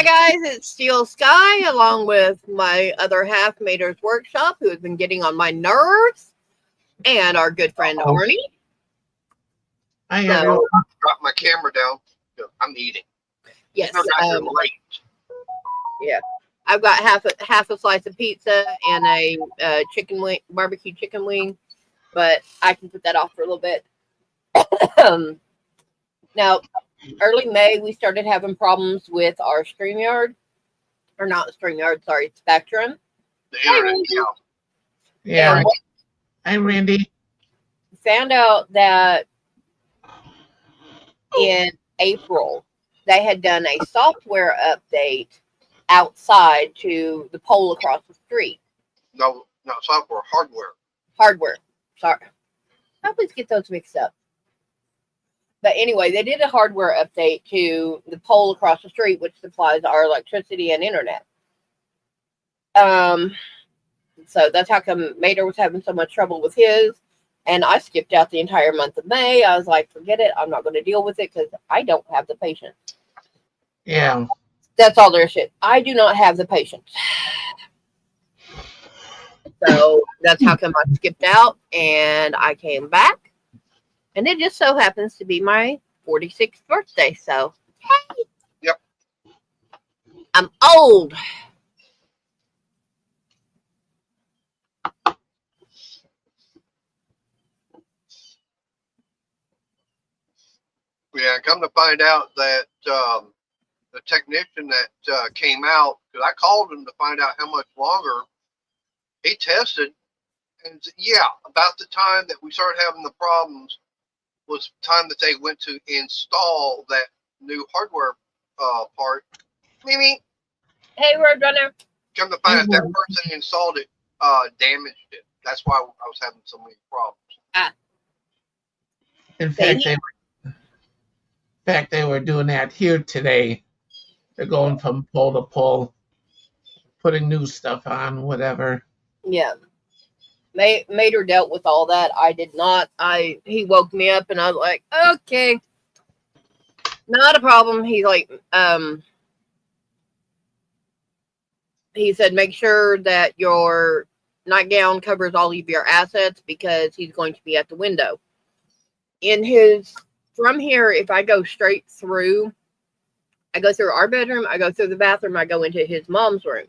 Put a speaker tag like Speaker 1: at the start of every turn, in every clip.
Speaker 1: Hi guys, it's Steel Sky along with my other half, Mater's Workshop, who has been getting on my nerves, and our good friend Arnie.
Speaker 2: I
Speaker 1: So,
Speaker 3: drop my camera down. I'm eating.
Speaker 1: yes,
Speaker 3: late.
Speaker 1: yeah, I've got half a slice of pizza and a chicken wing, barbecue chicken wing, but I can put that off for a little bit. Now, early May, we started having problems with our StreamYard, or not StreamYard, sorry, Spectrum.
Speaker 3: The internet,
Speaker 2: Yeah.
Speaker 1: And
Speaker 2: Hi, Randy.
Speaker 1: found out that in April they had done a software update outside to the pole across the street.
Speaker 3: No, software, hardware.
Speaker 1: Hardware. Sorry. I always get those mixed up. But anyway, they did a hardware update to the pole across the street, which supplies our electricity and internet. So that's how come Mater was having so much trouble with his. And I skipped out the entire month of May. I was like, forget it. I'm not going to deal with it because I don't have the patience.
Speaker 2: Yeah.
Speaker 1: That's all there is to it. I do not have the patience. So that's how come I skipped out and I came back. And it just so happens to be my 46th birthday. So, hey.
Speaker 3: Yep.
Speaker 1: I'm old.
Speaker 3: Yeah, come to find out that the technician that came out, because I called him to find out how much longer, he tested and said, yeah, about the time that we started having the problems was the time that they went to install that new hardware part. Mimi.
Speaker 1: Hey, Roadrunner.
Speaker 3: Come to find out that person who installed it damaged it. That's why I was having so many problems.
Speaker 2: In fact, they were doing that here today. They're going from pole to pole, putting new stuff on, whatever.
Speaker 1: Yeah. Mater dealt with all that. I did not. He woke me up and I was like, okay, not a problem. He's like, he said, make sure that your nightgown covers all of your assets because he's going to be at the window. From here, if I go straight through, I go through our bedroom, I go through the bathroom, I go into his mom's room.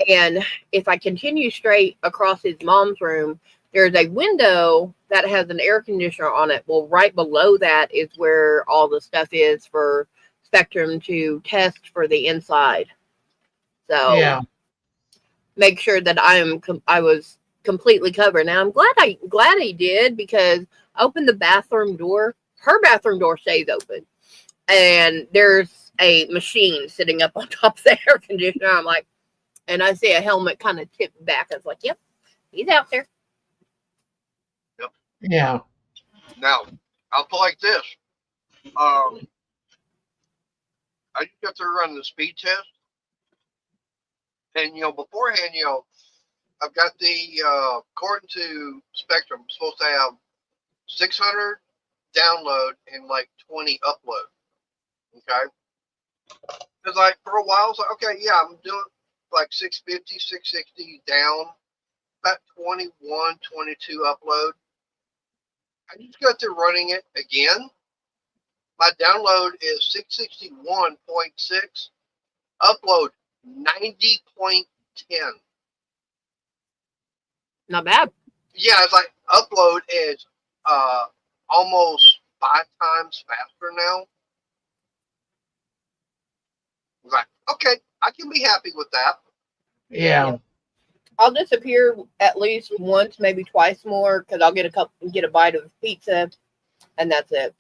Speaker 1: And if I continue straight across his mom's room, there's a window that has an air conditioner on it. Well, right below that is where all the stuff is for Spectrum to test for the inside. So
Speaker 2: Yeah.
Speaker 1: make sure that I was completely covered. Now I'm glad he did because I opened the bathroom door. Her bathroom door stays open, and there's a machine sitting up on top of the air conditioner. I'm like. And I see a helmet kind of tipped back. I was like, yep, he's out there.
Speaker 3: Yep.
Speaker 2: Yeah.
Speaker 3: Now, I'll put like this. I just got to run the speed test. And, beforehand, I've got according to Spectrum, I'm supposed to have 600 download and like 20 upload. Okay? Because, like, for a while, I was like, okay, yeah, I'm doing like 650, 660 down, about 21, 22 upload. I just got through running it again. My download is 661.6, upload 90.10.
Speaker 1: Not bad.
Speaker 3: Yeah, it's like upload is almost 5 times faster now. Like, okay, I can be happy with that.
Speaker 2: Yeah.
Speaker 1: I'll disappear at least once, maybe twice more, because I'll get a bite of pizza, and that's it.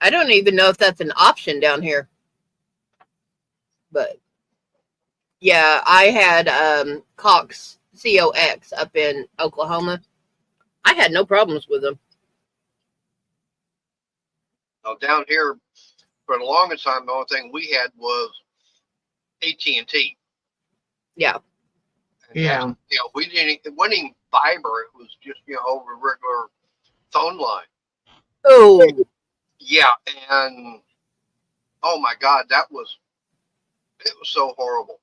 Speaker 1: I don't even know if that's an option down here. But yeah, I had Cox COX up in Oklahoma. I had no problems with them.
Speaker 3: Now down here, for the longest time, the only thing we had was AT&T.
Speaker 1: Yeah.
Speaker 2: Yeah.
Speaker 3: It wasn't even fiber. It was just over regular phone line.
Speaker 1: Oh,
Speaker 3: Yeah, and oh my God, it was so horrible.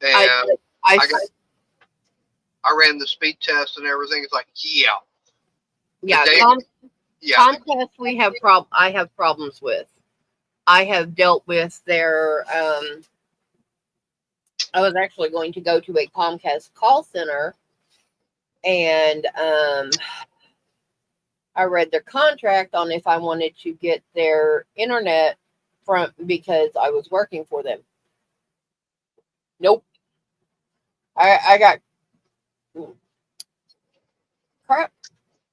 Speaker 3: And
Speaker 1: I
Speaker 3: I ran the speed test and everything. It's like, yeah,
Speaker 1: yeah,
Speaker 3: day,
Speaker 1: Comcast I have problems with. I have dealt with their I was actually going to go to a Comcast call center, and I read their contract on if I wanted to get their internet from because I was working for them. Nope. I got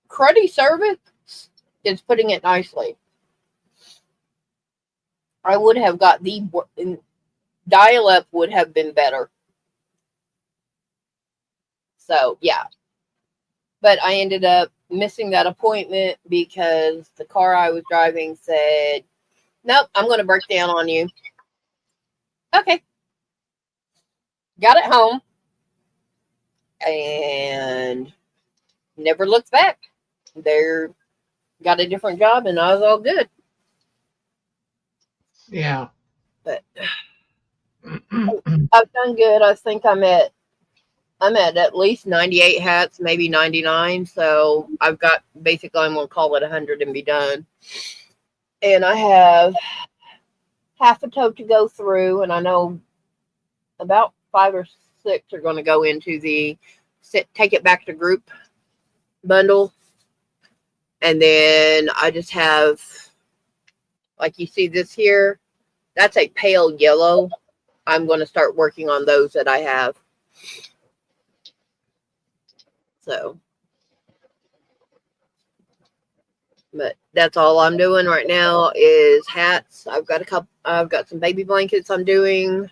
Speaker 1: cruddy service is putting it nicely. I would have got the dial up would have been better. So yeah. But I ended up missing that appointment because the car I was driving said, nope, I'm going to break down on you. Okay. Got it home and never looked back. They got a different job and I was all good.
Speaker 2: Yeah.
Speaker 1: But I've done good. I think I'm at least 98 hats, maybe 99. So I've got basically I'm gonna call it 100 and be done. And I have half a tote to go through, and I know about 5 or 6 are going to go into the take it back to group bundle. And then I just have, like you see this here, that's a pale yellow. I'm going to start working on those that I have. So, but that's all I'm doing right now is hats. I've got some baby blankets I'm doing.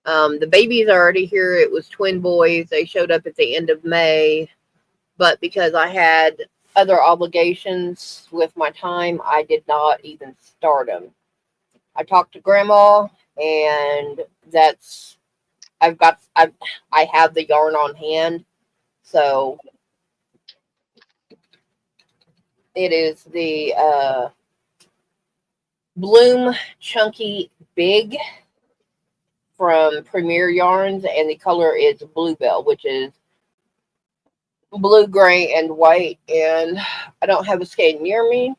Speaker 1: The babies are already here. It was twin boys. They showed up at the end of May. But because I had other obligations with my time, I did not even start them. I talked to Grandma, and I have the yarn on hand, so it is the Bloom Chunky Big from Premier Yarns, and the color is Bluebell, which is blue, gray, and white. And I don't have a skein near me.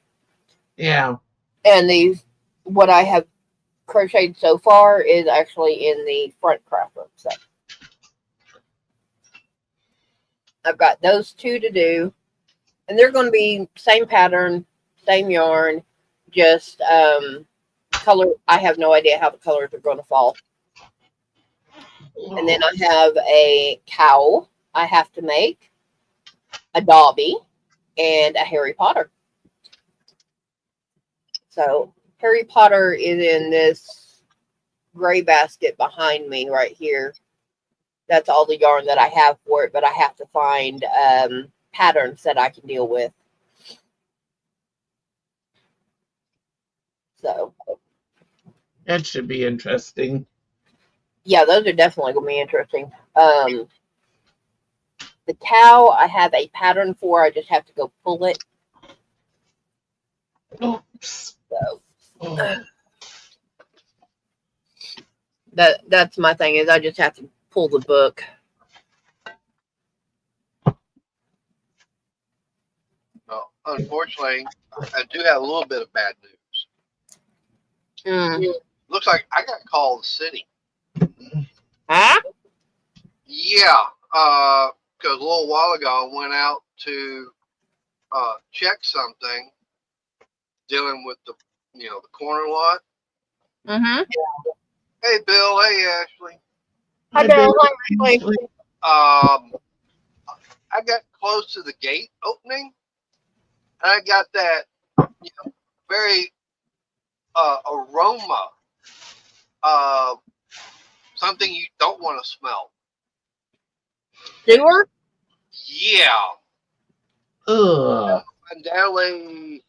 Speaker 2: Yeah.
Speaker 1: And what I have crocheted so far is actually in the front crafter. So I've got those 2 to do, and they're going to be same pattern, same yarn, just color. I have no idea how the colors are going to fall. And then I have a cow I have to make, a Dobby, and a Harry Potter. So Harry Potter is in this gray basket behind me right here. That's all the yarn that I have for it, but I have to find patterns that I can deal with. So
Speaker 2: That should be interesting.
Speaker 1: yeah, those are definitely going to be interesting. The cow, I have a pattern for. I just have to go pull it.
Speaker 2: Oops.
Speaker 1: So that's my thing is I just have to pull the book.
Speaker 3: Well, unfortunately, I do have a little bit of bad news. Looks like I got called the city.
Speaker 1: Huh?
Speaker 3: Yeah, because a little while ago I went out to check something dealing with the corner lot.
Speaker 1: Mm-hmm.
Speaker 3: Hey Bill, hey Ashley.
Speaker 1: Hi Bill. Hi Ashley.
Speaker 3: I got close to the gate opening, and I got that very aroma of something you don't want to smell.
Speaker 1: Sewer?
Speaker 3: Yeah.
Speaker 2: Ugh.
Speaker 3: Undoubtedly,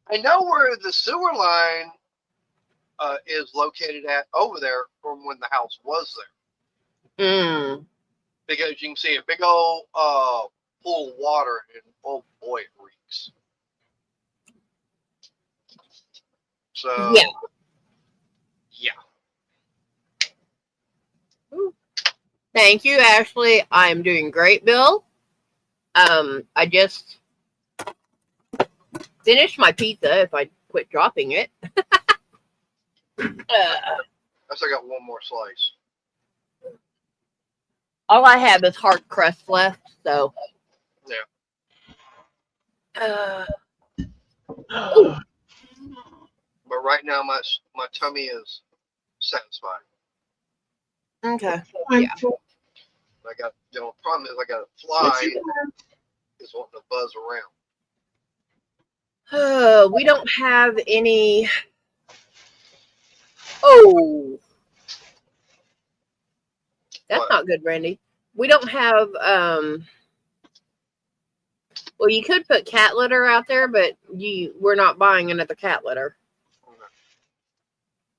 Speaker 3: I know where the sewer line is located at over there from when the house was there. Because you can see a big old pool of water, and oh boy, it reeks. So
Speaker 1: Yeah.
Speaker 3: yeah.
Speaker 1: Thank you, Ashley. I'm doing great, Bill. I just finished my pizza. If I quit dropping it.
Speaker 3: I still got one more slice.
Speaker 1: All I have is hard crust left, so.
Speaker 3: Yeah.
Speaker 1: Ooh,
Speaker 3: But right now my tummy is satisfied.
Speaker 1: okay.
Speaker 2: Yeah.
Speaker 3: I got problem is I got a fly is wanting to buzz around.
Speaker 1: We don't have any. Oh, that's
Speaker 3: What?
Speaker 1: not good, Randy. We don't have. Well, you could put cat litter out there, but we're not buying another cat litter.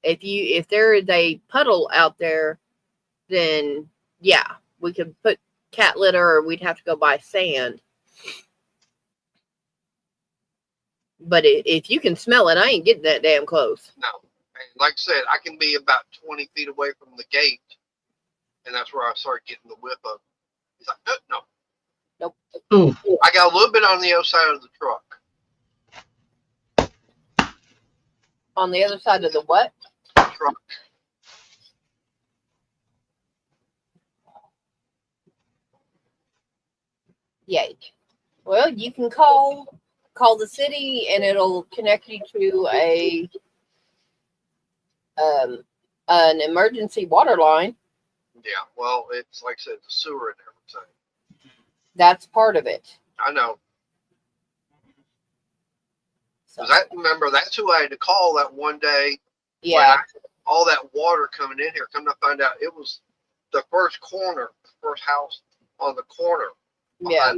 Speaker 1: If there is a puddle out there, then yeah, we could put cat litter, or we'd have to go buy sand. But if you can smell it, I ain't getting that damn close.
Speaker 3: No. And like I said, I can be about 20 feet away from the gate, and that's where I start getting the whiff of. He's like, no.
Speaker 1: Nope.
Speaker 2: Ooh.
Speaker 3: I got a little bit on the other side of the truck.
Speaker 1: On the other side of the what?
Speaker 3: Truck.
Speaker 1: Yay. Well, you can call the city, and it'll connect you to an emergency water line.
Speaker 3: Yeah, well, it's like I said, the sewer and everything.
Speaker 1: That's part of it.
Speaker 3: I know.
Speaker 1: So,
Speaker 3: Remember, that's who I had to call that one day.
Speaker 1: yeah.
Speaker 3: All that water coming in here. Come to find out, it was the first house on the corner.
Speaker 1: Yeah.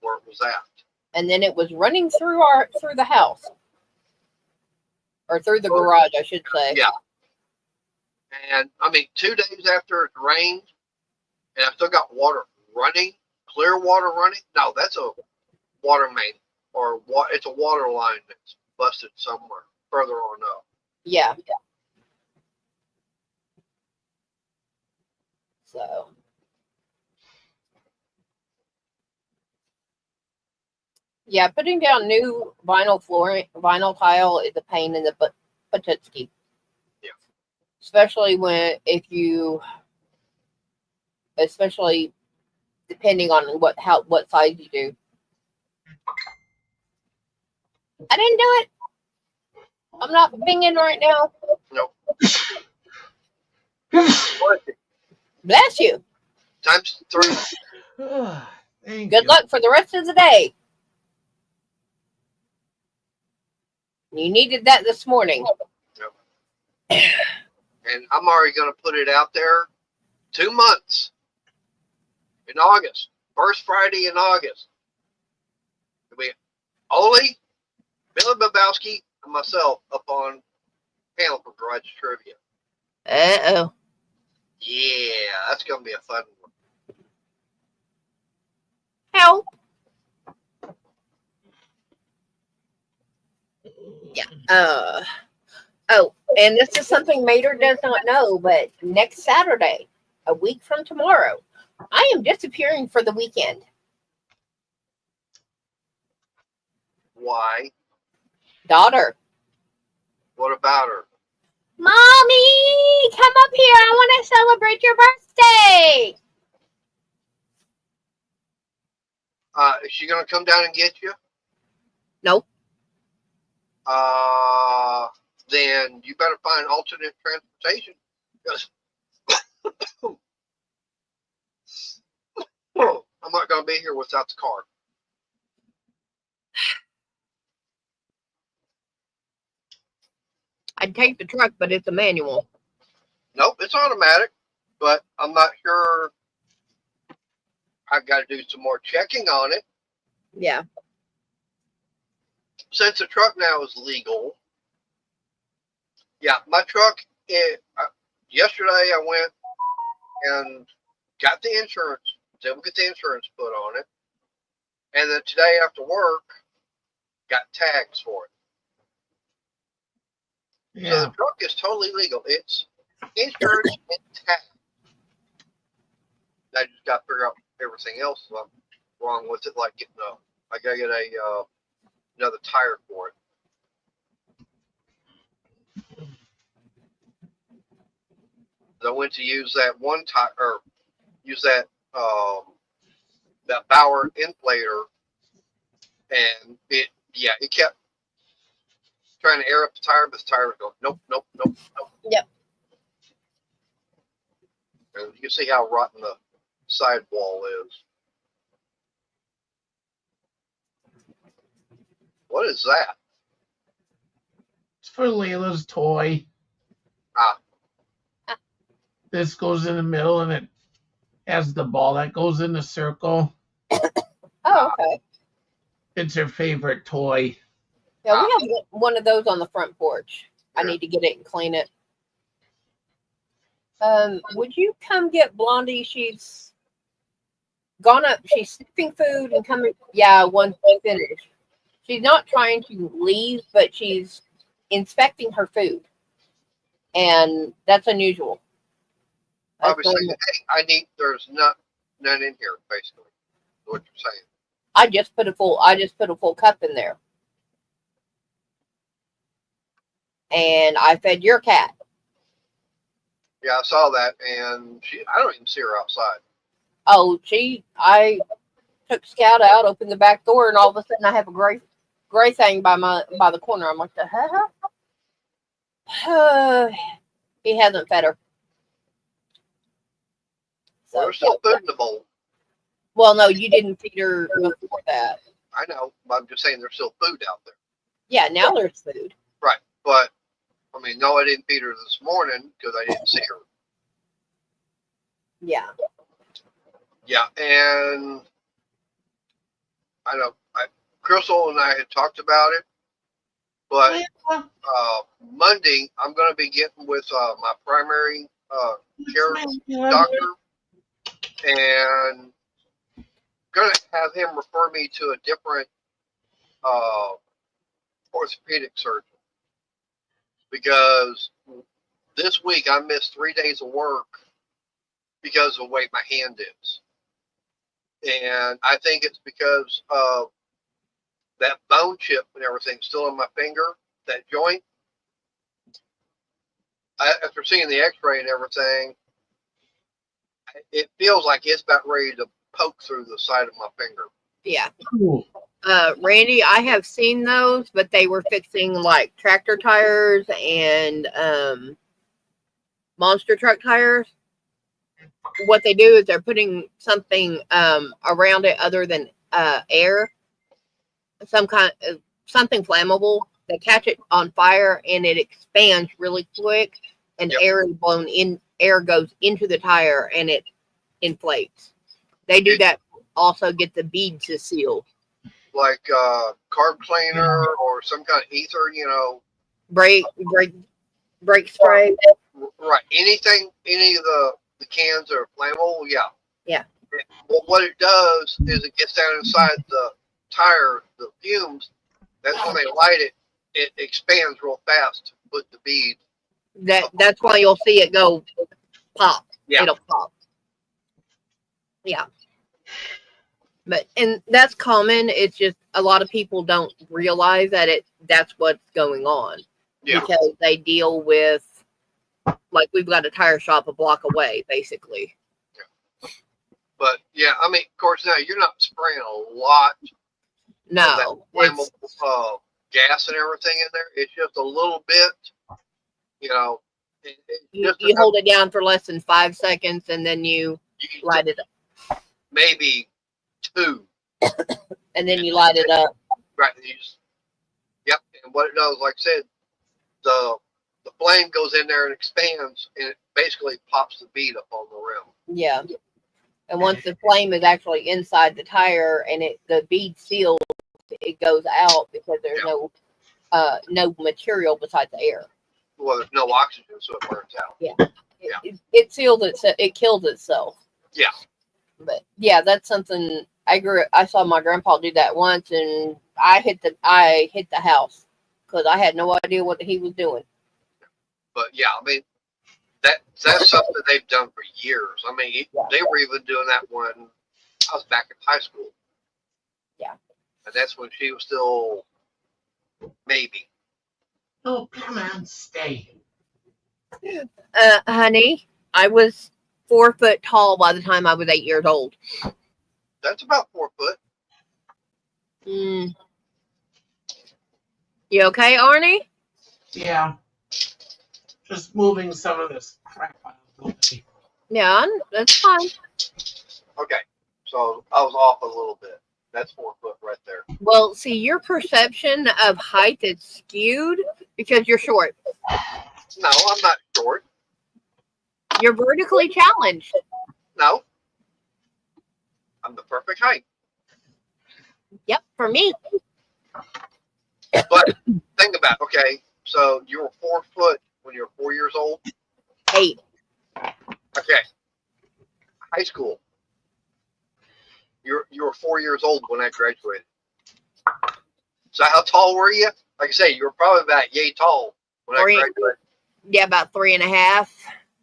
Speaker 3: Where it was at.
Speaker 1: And then it was running through the house. Or through the garage, I should say.
Speaker 3: Yeah. And I mean, 2 days after it rained, and I still got water running, clear water running. No, that's a water main, or it's a water line that's busted somewhere further on up.
Speaker 1: Yeah. So. Yeah, putting down new vinyl tile is a pain in the patootsky.
Speaker 3: Yeah.
Speaker 1: Especially especially depending on what size you do. I didn't do it. I'm not binging right now.
Speaker 3: Nope.
Speaker 1: Bless you.
Speaker 3: Times 3.
Speaker 1: Good luck for the rest of the day. You needed that this morning.
Speaker 3: Yep. And I'm already going to put it out there. 2 months in August. First Friday in August. It'll be Oli, Billy Babowski, and myself up on panel for Garage Trivia.
Speaker 1: Uh-oh.
Speaker 3: Yeah, that's going to be a fun one.
Speaker 1: Help. Yeah. Oh, and this is something Mater does not know, but next Saturday, a week from tomorrow, I am disappearing for the weekend.
Speaker 3: Why?
Speaker 1: Daughter.
Speaker 3: What about her?
Speaker 1: Mommy, come up here. I want to celebrate your birthday.
Speaker 3: Is she going to come down and get you?
Speaker 1: Nope.
Speaker 3: Then you better find alternate transportation. Because I'm not going to be here without the car.
Speaker 1: I'd take the truck, but it's a manual.
Speaker 3: Nope, it's automatic, but I'm not sure. I've got to do some more checking on it.
Speaker 1: Yeah.
Speaker 3: Since the truck now is legal. Yeah, my truck, yesterday I went and got the insurance. Then we get the insurance put on it. And then today after work, got tags for it. So
Speaker 2: Yeah.
Speaker 3: the truck is totally legal. It's insurance intact. I just got to figure out everything else wrong with it, like getting I gotta get another tire for it. I went to use that one tire, or use that Bauer inflator, and it kept trying to air up the tire, but the tire was going nope, nope, nope, nope.
Speaker 1: Yep.
Speaker 3: And you can see how rotten the sidewall is. What is that?
Speaker 2: It's for Layla's toy.
Speaker 3: Ah.
Speaker 2: This goes in the middle and it has the ball that goes in the circle.
Speaker 1: Oh, okay.
Speaker 2: It's her favorite toy.
Speaker 1: Yeah, we have one of those on the front porch. I
Speaker 3: Yeah.
Speaker 1: need to get it and clean it. Would you come get Blondie? She's gone up. She's sniffing food and coming. Yeah, once finished. She's not trying to leave, but she's inspecting her food, and that's unusual. That's
Speaker 3: Obviously,
Speaker 1: normal.
Speaker 3: hey, there's none in here, basically. What you're saying.
Speaker 1: I just put a full cup in there, and I fed your cat.
Speaker 3: Yeah, I saw that, and I don't even see her outside.
Speaker 1: Oh, I took Scout out, opened the back door, and all of a sudden I have a gray thing by the corner. I'm like, the hell? He hasn't fed her.
Speaker 3: Well, there's still food in the bowl.
Speaker 1: Well, no, you didn't feed her before that.
Speaker 3: I know, but I'm just saying there's still food out there.
Speaker 1: Yeah, now there's food.
Speaker 3: Right, but I mean, no, I didn't feed her this morning because I didn't see her.
Speaker 1: Yeah.
Speaker 3: Yeah, and I know Crystal and I had talked about it, but Monday I'm going to be getting with my primary care doctor, and going to have him refer me to a different orthopedic surgeon, because this week I missed 3 days of work because of the way my hand is. And I think it's because of that bone chip and everything still in my finger, that joint. After seeing the x-ray and everything, it feels like it's about ready to poke through the side of my finger.
Speaker 1: Yeah.
Speaker 2: Cool.
Speaker 1: Randy, I have seen those, but they were fixing like tractor tires and monster truck tires. What they do is they're putting something around it other than air, something flammable. They catch it on fire and it expands really quick, and air is blown in. Air goes into the tire and it inflates. They do that also get the bead to seal. Like
Speaker 3: carb cleaner or some kind of ether,
Speaker 1: brake spray.
Speaker 3: Right. Anything, any of the cans that are flammable,
Speaker 1: yeah.
Speaker 3: Well, what it does is it gets down inside the tire, the fumes. That's when they light it. It expands real fast with the bead.
Speaker 1: That's why you'll see it go pop.
Speaker 3: Yeah.
Speaker 1: It'll pop. Yeah. And that's common. It's just a lot of people don't realize that's what's going on.
Speaker 3: Yeah.
Speaker 1: Because they deal with, like, we've got a tire shop a block away, basically.
Speaker 3: Yeah. But yeah, I mean, of course, now you're not spraying a lot.
Speaker 1: No.
Speaker 3: Of that flammable gas and everything in there. It's just a little bit,
Speaker 1: You hold it down for less than 5 seconds and then you light it up.
Speaker 3: Maybe 2.
Speaker 1: And then you light it up.
Speaker 3: Right. Yep. And what it does, like I said, the flame goes in there and expands, and it basically pops the bead up on the rim.
Speaker 1: Yeah. And once the flame is actually inside the tire and the bead seals, it goes out because there's no material besides the air.
Speaker 3: Well, there's no oxygen, so it burns out.
Speaker 1: Yeah. It seals itself. It kills itself.
Speaker 3: Yeah.
Speaker 1: But yeah, that's something I saw my grandpa do that once, and I hit the house because I had no idea what he was doing.
Speaker 3: But yeah, I mean, that's something they've done for years. I mean, they were even doing that when I was back in high school.
Speaker 1: Yeah.
Speaker 3: And that's when she was still maybe.
Speaker 2: Oh, come on, stay.
Speaker 1: Honey, I was 4 foot tall by the time I was 8 years old.
Speaker 3: That's about 4 foot.
Speaker 1: Mm. You okay, Arnie?
Speaker 2: Yeah. Just moving some of this crap out of the way.
Speaker 1: Yeah, that's fine.
Speaker 3: Okay. So I was off a little bit. That's 4 foot right there.
Speaker 1: Well, see, your perception of height is skewed because you're short.
Speaker 3: No, I'm not short.
Speaker 1: You're vertically challenged.
Speaker 3: No. I'm the perfect height.
Speaker 1: Yep, for me.
Speaker 3: But think about it, okay. So you were 4 foot when you were 4 years old?
Speaker 1: 8.
Speaker 3: Okay. High school. You were 4 years old when I graduated. So how tall were you? Like I say, you were probably about yay tall when I graduated.
Speaker 1: Yeah, about 3.5.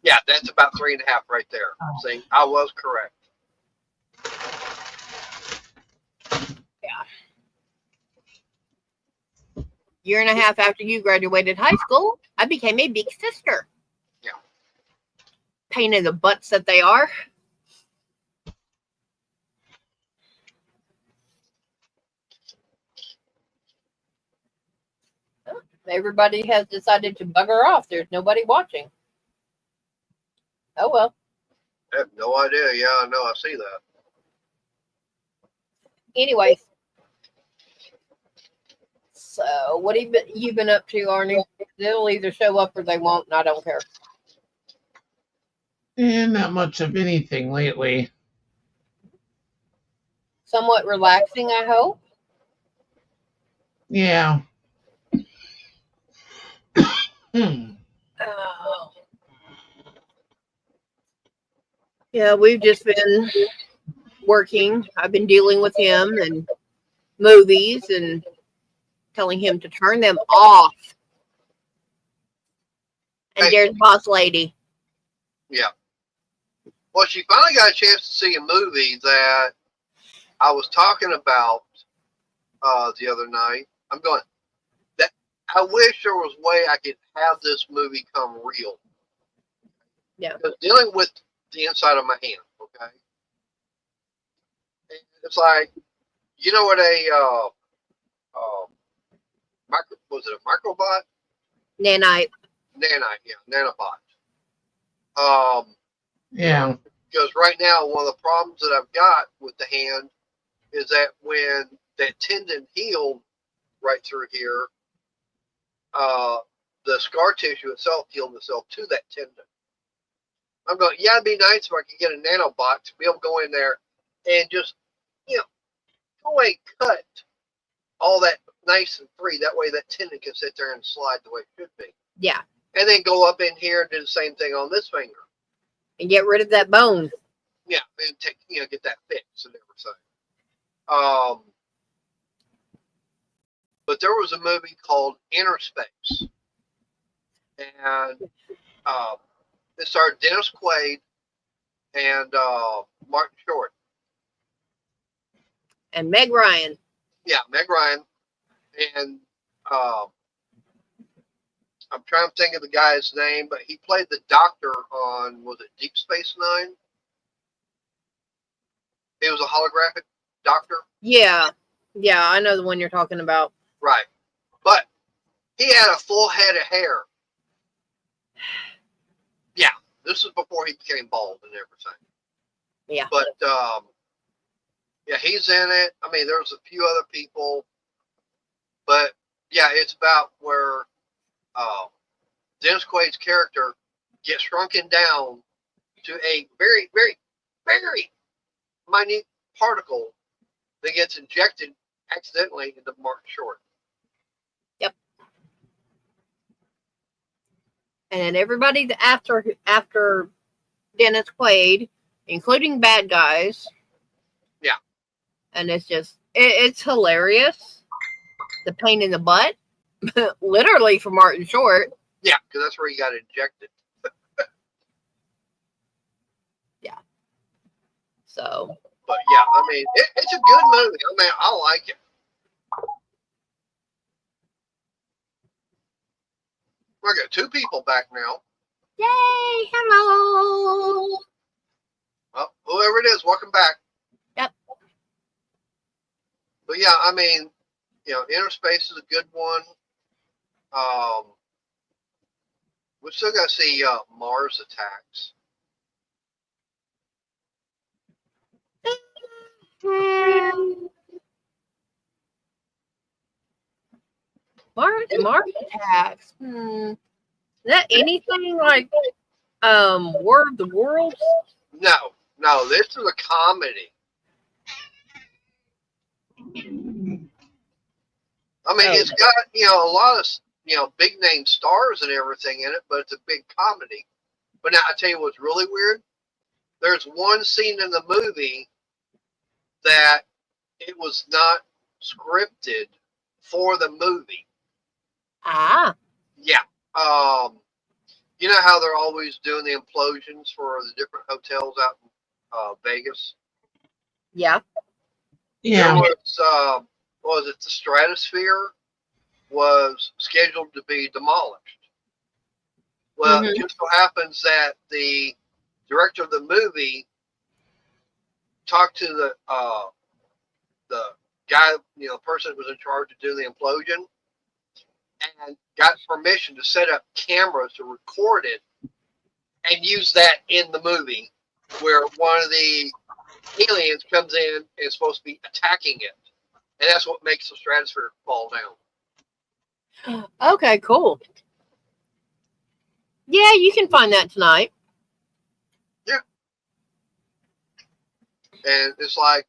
Speaker 3: Yeah, that's about 3.5 right there. See, I was correct.
Speaker 1: Yeah. Year and a half after you graduated high school, I became a big sister.
Speaker 3: Yeah.
Speaker 1: Pain in the butts that they are. Everybody has decided to bugger off. There's nobody watching. Oh well.
Speaker 3: I have no idea. Yeah, I know. I see that.
Speaker 1: Anyways. So what have you been up to, Arnie? They'll either show up or they won't, and I don't care.
Speaker 2: Not much of anything lately.
Speaker 1: Somewhat relaxing, I hope.
Speaker 2: Yeah.
Speaker 1: Oh. Yeah, we've just been working. I've been dealing with him and movies and telling him to turn them off. And
Speaker 3: Hey.
Speaker 1: there's Boss Lady.
Speaker 3: Yeah. Well, she finally got a chance to see a movie that I was talking about the other night. I'm going, that I wish there was a way I could have this movie come real.
Speaker 1: Yeah.
Speaker 3: Because dealing with the inside of my hand, okay? It's like, you know what was it a microbot?
Speaker 1: Nanite.
Speaker 3: Nanobot.
Speaker 2: Yeah.
Speaker 3: Because right now, one of the problems that I've got with the hand is that when that tendon healed right through here, the scar tissue itself healed itself to that tendon. I'm going, yeah, it'd be nice if I could get a nanobot to be able to go in there and just, go and cut all that nice and free. That way that tendon can sit there and slide the way it should be.
Speaker 1: Yeah.
Speaker 3: And then go up in here and do the same thing on this finger.
Speaker 1: And get rid of that bone.
Speaker 3: Yeah, and take, get that fixed and everything. But there was a movie called Inner Space. And it starred Dennis Quaid and Martin Short.
Speaker 1: And Meg Ryan.
Speaker 3: Yeah, Meg Ryan. And I'm trying to think of the guy's name, but he played the doctor on, was it Deep Space Nine? He was a holographic doctor.
Speaker 1: Yeah. Yeah, I know the one you're talking about.
Speaker 3: Right. But he had a full head of hair. Yeah, this is before he became bald and everything.
Speaker 1: Yeah.
Speaker 3: But, yeah, he's in it. I mean, there's a few other people. But, yeah, it's about where Dennis Quaid's character gets shrunken down to a very, very, very minute particle that gets injected accidentally into Martin Short.
Speaker 1: Yep. And everybody after Dennis Quaid, including bad guys.
Speaker 3: Yeah.
Speaker 1: And it's just, it's hilarious. The pain in the butt, literally for Martin Short.
Speaker 3: Yeah, because that's where he got injected.
Speaker 1: So
Speaker 3: But yeah, I mean, it's a good movie. I mean, I like it. We got 2 people back now.
Speaker 1: yay, hello.
Speaker 3: Well, whoever it is, welcome back.
Speaker 1: Yep.
Speaker 3: But yeah, I mean, Inner Space is a good one. We still got to see Mars Attacks.
Speaker 1: Mars Attacks. Is that anything like War of the Worlds?
Speaker 3: No, this is a comedy. I mean, it's got a lot of big name stars and everything in it, but it's a big comedy. But now I tell you what's really weird. There's one scene in the movie that it was not scripted for the movie.
Speaker 1: Ah.
Speaker 3: Yeah. You know how they're always doing the implosions for the different hotels out in Vegas?
Speaker 1: Yeah.
Speaker 2: Yeah.
Speaker 3: There was it the Stratosphere was scheduled to be demolished. Well, it just so happens that the director of the movie talked to the guy, the person that was in charge of doing the implosion, and got permission to set up cameras to record it and use that in the movie, where one of the aliens comes in and is supposed to be attacking it, and that's what makes the stratosphere fall down.
Speaker 1: Okay, cool. Yeah, you can find that tonight.
Speaker 3: Yeah. And it's like,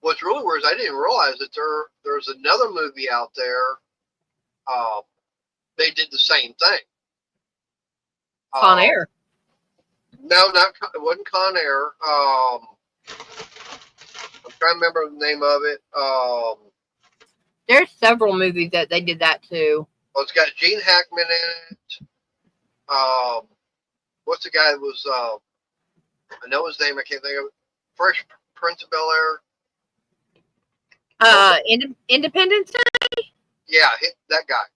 Speaker 3: what's really weird is I didn't realize that there's another movie out there. They did the same thing.
Speaker 1: Con Air.
Speaker 3: No, it wasn't Con Air. I'm trying to remember the name of it.
Speaker 1: There's several movies that they did that too.
Speaker 3: Well, it's got Gene Hackman in it. What's the guy that was? I know his name. I can't think of it. Fresh Prince of Bel Air.
Speaker 1: Independence Day.
Speaker 3: Yeah, that guy.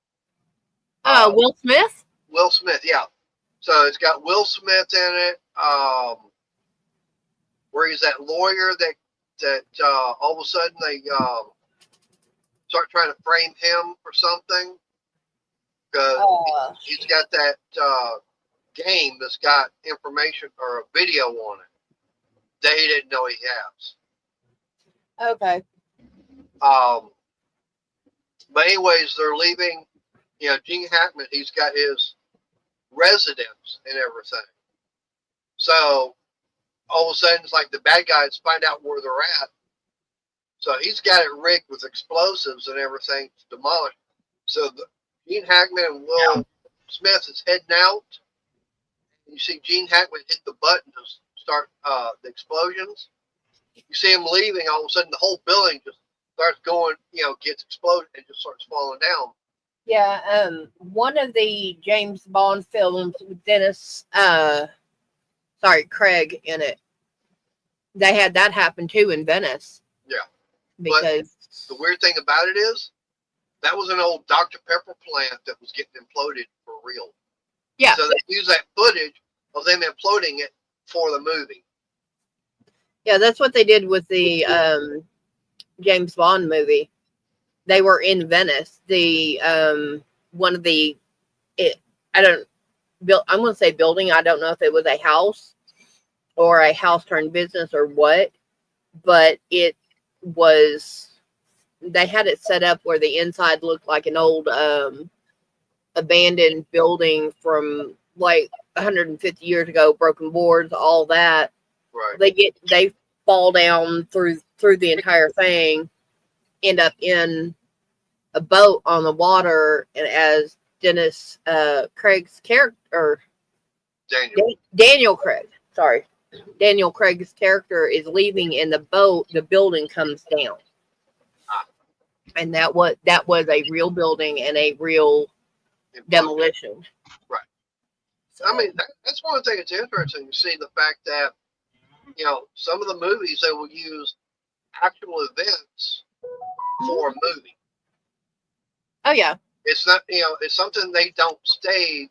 Speaker 1: Will Smith.
Speaker 3: Will Smith. Yeah. So it's got Will Smith in it. Where he's that lawyer that all of a sudden they start trying to frame him for something because he's got that game that's got information or a video on it that he didn't know he has.
Speaker 1: Okay.
Speaker 3: But anyways, they're leaving. Gene Hackman, he's got his residence and everything. So all of a sudden, it's like the bad guys find out where they're at. So he's got it rigged with explosives and everything to demolish. So Gene Hackman and Will Smith is heading out. You see Gene Hackman hit the button to start the explosions. You see him leaving, all of a sudden the whole building just starts going, gets exploded and just starts falling down.
Speaker 1: Yeah, one of the James Bond films with Craig in it. They had that happen too in Venice.
Speaker 3: Yeah.
Speaker 1: Because
Speaker 3: the weird thing about it is that was an old Dr. Pepper plant that was getting imploded for real.
Speaker 1: Yeah.
Speaker 3: So they use that footage of them imploding it for the movie.
Speaker 1: Yeah, that's what they did with the James Bond movie. They were in Venice. The one of the I'm going to say building. I don't know if it was a house or a house turned business or what, but it was. They had it set up where the inside looked like an old abandoned building from like 150 years ago, broken boards, all that.
Speaker 3: Right.
Speaker 1: They fall down through the entire thing, end up in a boat on the water, and as Craig's character, Daniel Craig's character is leaving in the boat, the building comes down. And that was a real building and a real demolition.
Speaker 3: Right.
Speaker 1: So,
Speaker 3: I mean, that's one thing that's interesting. You see the fact that, some of the movies, they will use actual events for a movie.
Speaker 1: oh yeah,
Speaker 3: It's not, it's something they don't stage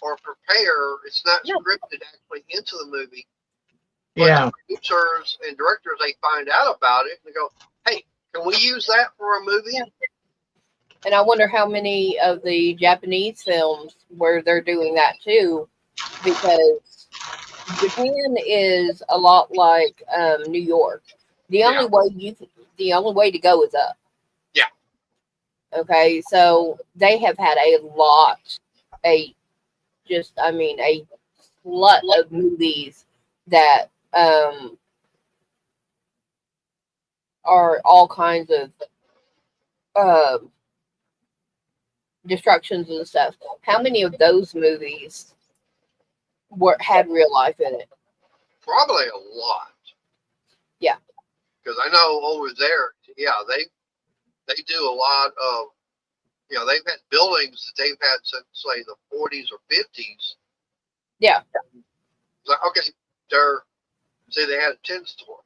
Speaker 3: or prepare. It's not
Speaker 1: No.
Speaker 3: scripted actually into the movie. But
Speaker 2: Yeah.
Speaker 3: the producers and directors, they find out about it and they go, hey, can we use that for a movie?
Speaker 1: Yeah. And I wonder how many of the Japanese films where they're doing that too, because Japan is a lot like New York. The only way to go is up.
Speaker 3: Yeah.
Speaker 1: Okay, so they have had a lot of movies that are all kinds of destructions and stuff. How many of those movies had real life in it?
Speaker 3: Probably a lot.
Speaker 1: Yeah.
Speaker 3: Because I know over there, they do a lot of, they've had buildings that they've had since, say, the 40s or 50s.
Speaker 1: Yeah.
Speaker 3: Like, okay, they had a 10 store.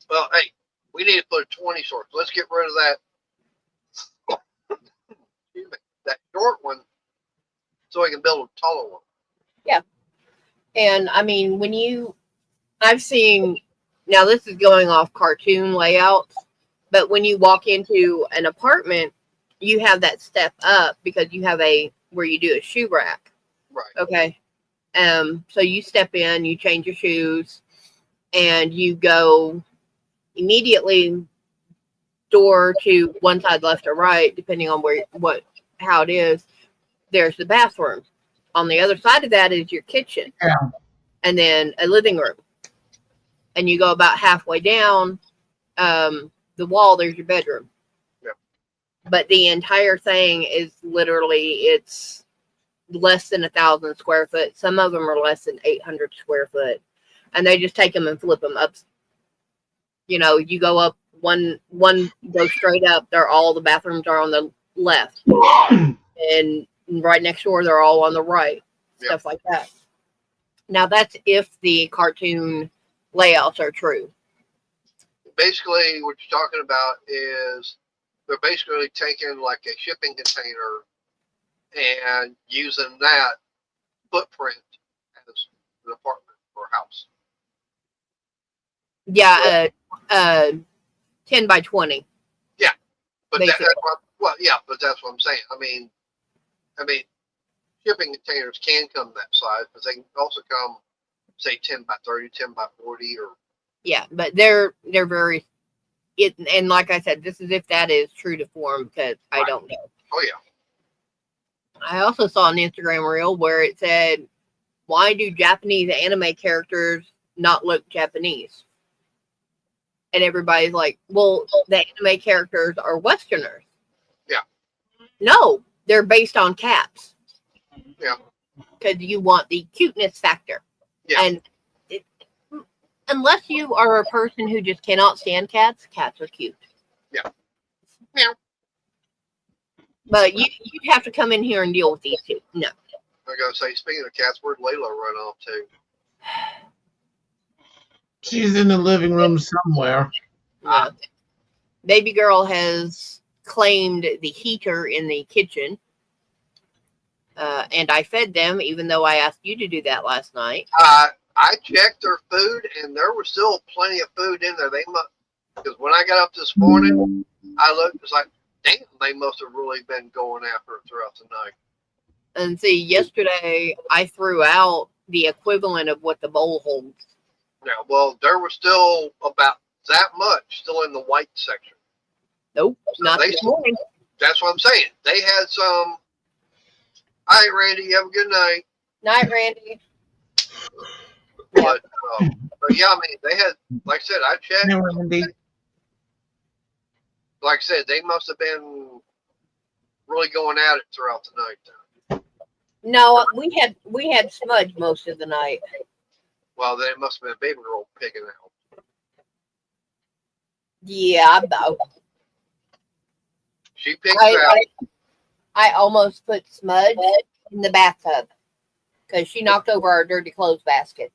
Speaker 3: Well, hey, we need to put a 20 store. Let's get rid of that short one so we can build a taller one.
Speaker 1: Yeah. And I mean, I've seen, now this is going off cartoon layouts, but when you walk into an apartment, you have that step up because you have where you do a shoe rack.
Speaker 3: Right.
Speaker 1: Okay. So you step in, you change your shoes, and you go immediately door to one side, left or right, depending on how it is. There's the bathroom. On the other side of that is your kitchen.
Speaker 2: Yeah.
Speaker 1: And then a living room. And you go about halfway down the wall, there's your bedroom.
Speaker 3: Yeah.
Speaker 1: But the entire thing is literally, it's less than 1,000 square foot. Some of them are less than 800 square foot. And they just take them and flip them up. You go up one go straight up. All the bathrooms are on the left. And right next door, they're all on the right.
Speaker 3: Yeah.
Speaker 1: Stuff like that. Now, that's if the cartoon layouts are true.
Speaker 3: Basically, what you're talking about is they're basically taking like a shipping container and using that footprint as an apartment or a house.
Speaker 1: Yeah, 10 by 20.
Speaker 3: Yeah, but
Speaker 1: Basically.
Speaker 3: but that's what I'm saying. I mean, shipping containers can come that size, but they can also come, say, 10 by 30, 10 by 40, or.
Speaker 1: Yeah, but they're very. And like I said, this is if that is true to form, because I don't know.
Speaker 3: Oh yeah.
Speaker 1: I also saw an Instagram reel where it said, "Why do Japanese anime characters not look Japanese?" And everybody's like, "Well, the anime characters are Westerners."
Speaker 3: Yeah.
Speaker 1: No, they're based on cats.
Speaker 3: Yeah.
Speaker 1: Because you want the cuteness factor.
Speaker 3: Yeah.
Speaker 1: And unless you are a person who just cannot stand cats, cats are cute.
Speaker 3: Yeah. Yeah.
Speaker 1: But you'd have to come in here and deal with these two. No.
Speaker 3: I gotta say, speaking of cats, where'd Layla run off to?
Speaker 2: She's in the living room somewhere.
Speaker 1: Baby girl has claimed the heater in the kitchen. And I fed them, even though I asked you to do that last night.
Speaker 3: I checked their food, and there was still plenty of food in there. Because when I got up this morning, I looked, it's like, damn, they must have really been going after it throughout the night.
Speaker 1: And see, yesterday I threw out the equivalent of what the bowl holds.
Speaker 3: Yeah, well, there was still about that much still in the white section.
Speaker 1: Nope, not this morning.
Speaker 3: That's what I'm saying. They had some. All right, Randy, you have a good night.
Speaker 1: Night, Randy.
Speaker 3: But yeah, I mean, they had, like I said, I checked.
Speaker 2: Hey, Randy.
Speaker 3: Like I said, they must have been really going at it throughout the night there.
Speaker 1: No, we had smudge most of the night.
Speaker 3: Well, then it must have been a baby girl picking out.
Speaker 1: Yeah, about.
Speaker 3: She picked out.
Speaker 1: I almost put Smudge in the bathtub because she knocked over our dirty clothes basket.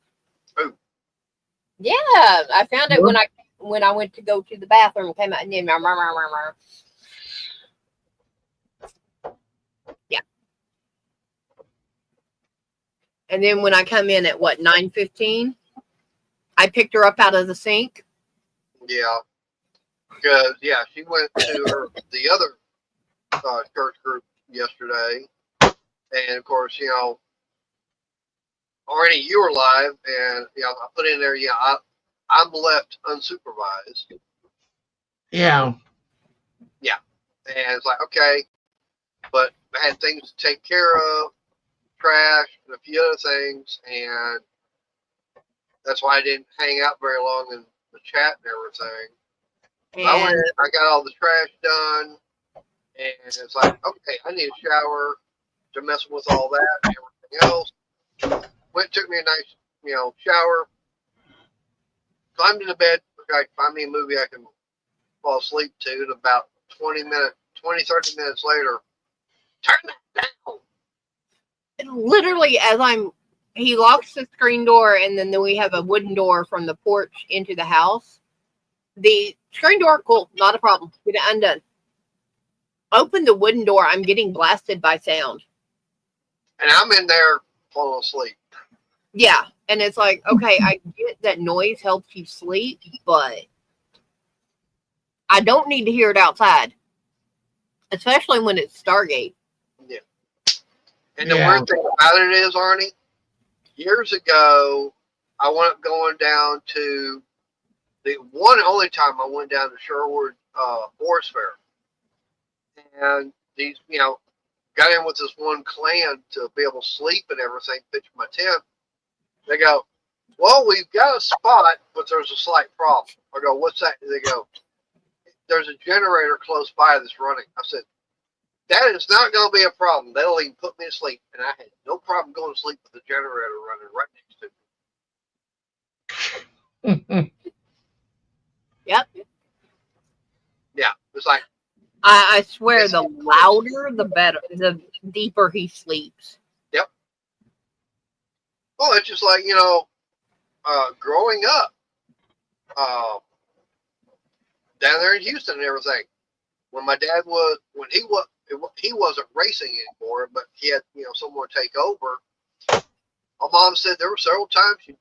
Speaker 3: Oh.
Speaker 1: Yeah, I found it when I went to go to the bathroom. Came out and then yeah. And then when I come in at 9:15, I picked her up out of the sink.
Speaker 3: Yeah. Because, yeah, she went to the other church group yesterday. And, of course, already you were live. And, I put in there, I'm left unsupervised.
Speaker 2: Yeah.
Speaker 3: Yeah. And it's like, okay. But I had things to take care of, trash, and a few other things. And that's why I didn't hang out very long in the chat and everything.
Speaker 1: And
Speaker 3: I got all the trash done, and it's like, okay, I need a shower to mess with all that and everything else. Took me a nice, shower, climbed into bed, okay, find me a movie I can fall asleep to, and about 30 minutes later, turn that down.
Speaker 1: literally, he locks the screen door, and then we have a wooden door from the porch into the house. The screen door, cool, not a problem. Get it undone. Open the wooden door. I'm getting blasted by sound.
Speaker 3: And I'm in there falling asleep.
Speaker 1: Yeah, and it's like, okay, I get that noise helps you sleep, but I don't need to hear it outside, especially when it's Stargate.
Speaker 3: Yeah. And the weird thing about it is, Arnie, years ago, I went going down to the one and only time I went down to Sherwood Forest Fair. And these, got in with this one clan to be able to sleep and everything, pitch my tent. They go, well, we've got a spot, but there's a slight problem. I go, what's that? They go, there's a generator close by that's running. I said, that is not going to be a problem. That'll even put me to sleep. And I had no problem going to sleep with the generator running right next to me.
Speaker 1: Yep.
Speaker 3: Yeah, it's like,
Speaker 1: I swear, the louder, the better, the deeper he sleeps.
Speaker 3: Yep. Well, it's just like, growing up down there in Houston and everything. When my dad he wasn't racing anymore, but he had, someone take over. My mom said there were several times she'd,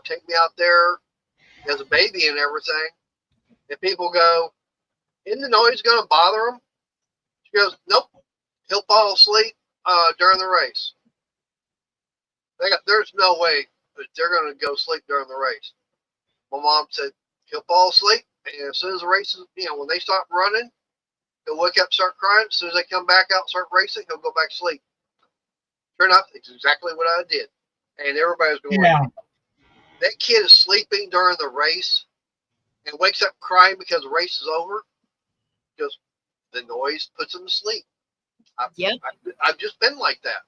Speaker 3: take me out there as a baby and everything. And people go, isn't the noise going to bother him? She goes, nope. He'll fall asleep during the race. There's no way that they're going to go sleep during the race. My mom said, he'll fall asleep. And as soon as the race is, when they start running, he'll wake up, start crying. As soon as they come back out, start racing, he'll go back to sleep. Sure enough, it's exactly what I did. And everybody's going, that kid is sleeping during the race and wakes up crying because the race is over. Because the noise puts him to sleep. I've just been like that.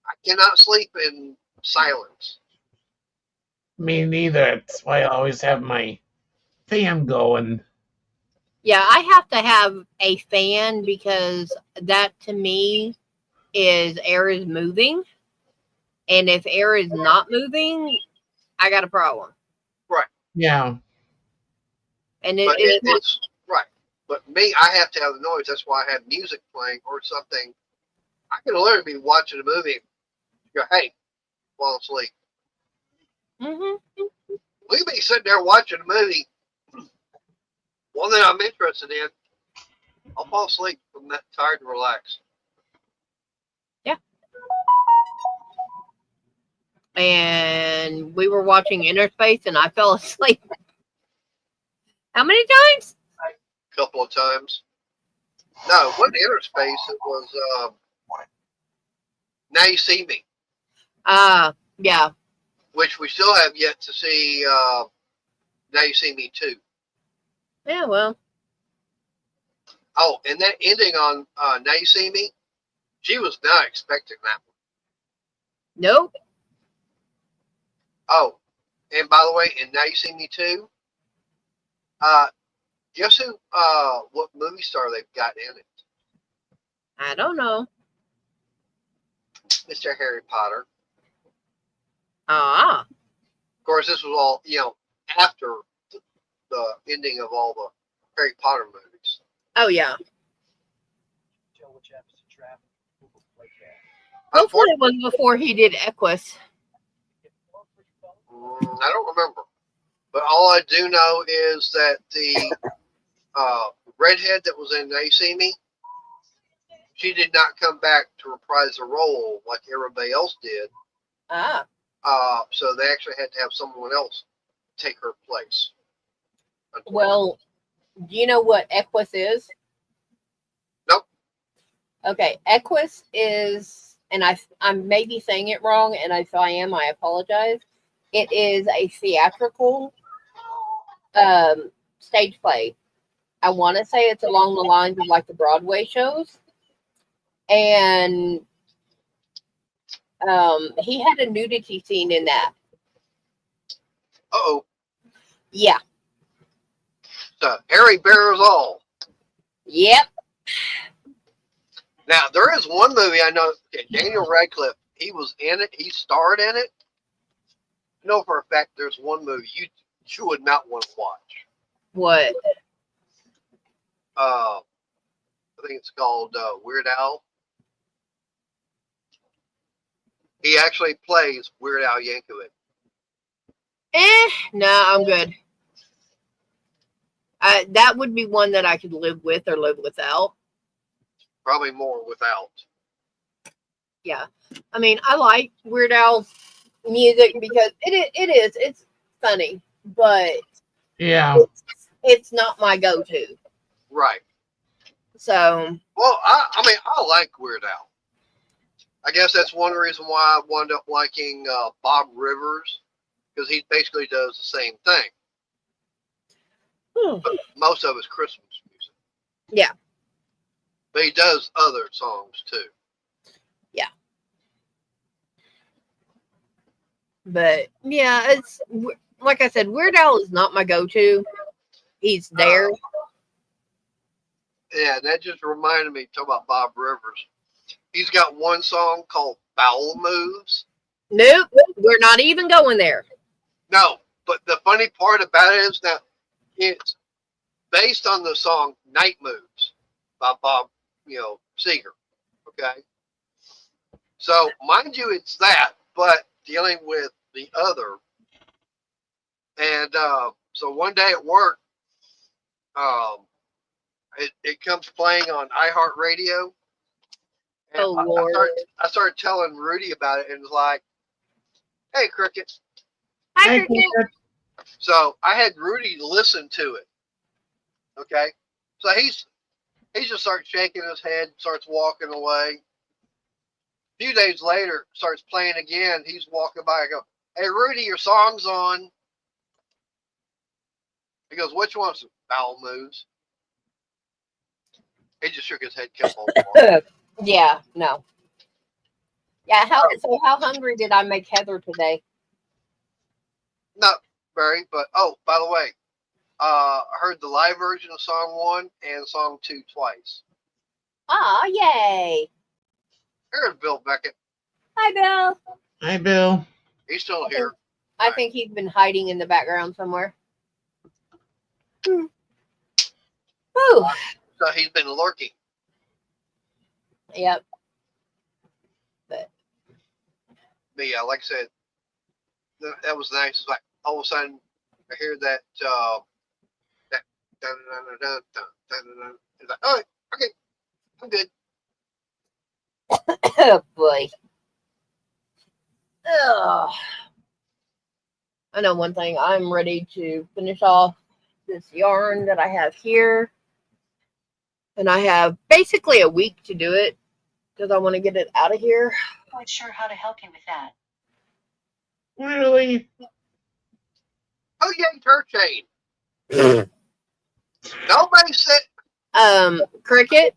Speaker 3: I cannot sleep in silence.
Speaker 2: Me neither. That's why I always have my fan going.
Speaker 1: Yeah, I have to have a fan because that to me is air is moving. And if air is not moving, I got a problem.
Speaker 3: Right.
Speaker 2: Yeah.
Speaker 1: And
Speaker 3: it's right. But me, I have to have the noise. That's why I have music playing or something. I can literally be watching a movie and go, hey, fall asleep.
Speaker 1: Mm-hmm.
Speaker 3: We be sitting there watching a movie. One that I'm interested in, I'll fall asleep from that tired and relaxed.
Speaker 1: Yeah. And we were watching Inner Space and I fell asleep. How many times?
Speaker 3: A couple of times. No, it wasn't Inner Space. It was Now You See Me.
Speaker 1: Yeah.
Speaker 3: Which we still have yet to see Now You See Me 2.
Speaker 1: Yeah, well.
Speaker 3: Oh, and that ending on Now You See Me, she was not expecting that one.
Speaker 1: Nope.
Speaker 3: Oh, and by the way, in Now You See Me 2, guess what movie star they've got in it?
Speaker 1: I don't know.
Speaker 3: Mr. Harry Potter.
Speaker 1: Ah.
Speaker 3: Of course, this was all, after the ending of all the Harry Potter movies.
Speaker 1: Oh, yeah. Hopefully it was before he did Equus.
Speaker 3: I don't remember. But all I do know is that the redhead that was in They See Me, she did not come back to reprise the role like everybody else did.
Speaker 1: Ah.
Speaker 3: So they actually had to have someone else take her place.
Speaker 1: Well, do you know what Equus is?
Speaker 3: Nope.
Speaker 1: Okay, Equus is, and I'm maybe saying it wrong, and if I am, I apologize. It is a theatrical stage play. I want to say it's along the lines of like the Broadway shows. And he had a nudity scene in that.
Speaker 3: Uh-oh.
Speaker 1: Yeah.
Speaker 3: So, Harry bears all.
Speaker 1: Yep.
Speaker 3: Now, there is one movie I know, Daniel Radcliffe, he was in it, he starred in it. I know for a fact there's one movie you would not want to watch.
Speaker 1: What?
Speaker 3: I think it's called Weird Al. He actually plays Weird Al Yankovic.
Speaker 1: No, I'm good. That would be one that I could live with or live without.
Speaker 3: Probably more without.
Speaker 1: Yeah. I mean, I like Weird Al music because it's funny, but
Speaker 2: Yeah.
Speaker 1: it's not my go-to.
Speaker 3: Right.
Speaker 1: So.
Speaker 3: Well, I like Weird Al. I guess that's one reason why I wound up liking Bob Rivers, because he basically does the same thing. But most of it's Christmas music.
Speaker 1: Yeah.
Speaker 3: But he does other songs too.
Speaker 1: Yeah. But yeah, it's like I said, Weird Al is not my go-to. He's there.
Speaker 3: Yeah, that just reminded me, talk about Bob Rivers. He's got one song called Bowel Moves.
Speaker 1: Nope, we're not even going there.
Speaker 3: No, but the funny part about it is now it's based on the song Night Moves by Bob, Seger. Okay. So mind you, it's that, but dealing with the other. And so one day at work, it comes playing on iHeartRadio. And
Speaker 1: Oh, Lord.
Speaker 3: I started telling Rudy about it, and it was like, hey, Cricket.
Speaker 1: Hi, Cricket.
Speaker 3: So I had Rudy listen to it. Okay. So he just starts shaking his head, starts walking away. A few days later, starts playing again. He's walking by. I go, hey, Rudy, your song's on. He goes, which one's Bowel Moves? He just shook his head, kept on walking.
Speaker 1: Yeah, no. Yeah, how hungry did I make Heather today?
Speaker 3: Not very, but by the way, I heard the live version of song 1 and song 2 twice.
Speaker 1: Aw, yay.
Speaker 3: Here's Bill Beckett.
Speaker 1: Hi, Bill.
Speaker 2: Hi, Bill.
Speaker 3: He's still here.
Speaker 1: I think he's been hiding in the background somewhere. Ooh.
Speaker 3: So he's been lurking.
Speaker 1: Yep.
Speaker 3: But yeah, like I said, that was nice. It's like all of a sudden I hear that dun, dun, dun, dun, dun, dun, dun. It's like, all right, okay, I'm good.
Speaker 1: Oh boy. Ugh. I know one thing. I'm ready to finish off this yarn that I have here. And I have basically a week to do it because I want to get it out of here.
Speaker 4: I'm not sure how to help you with that.
Speaker 2: Really?
Speaker 3: Oh, yay, her chain. Nobody said.
Speaker 1: Cricket,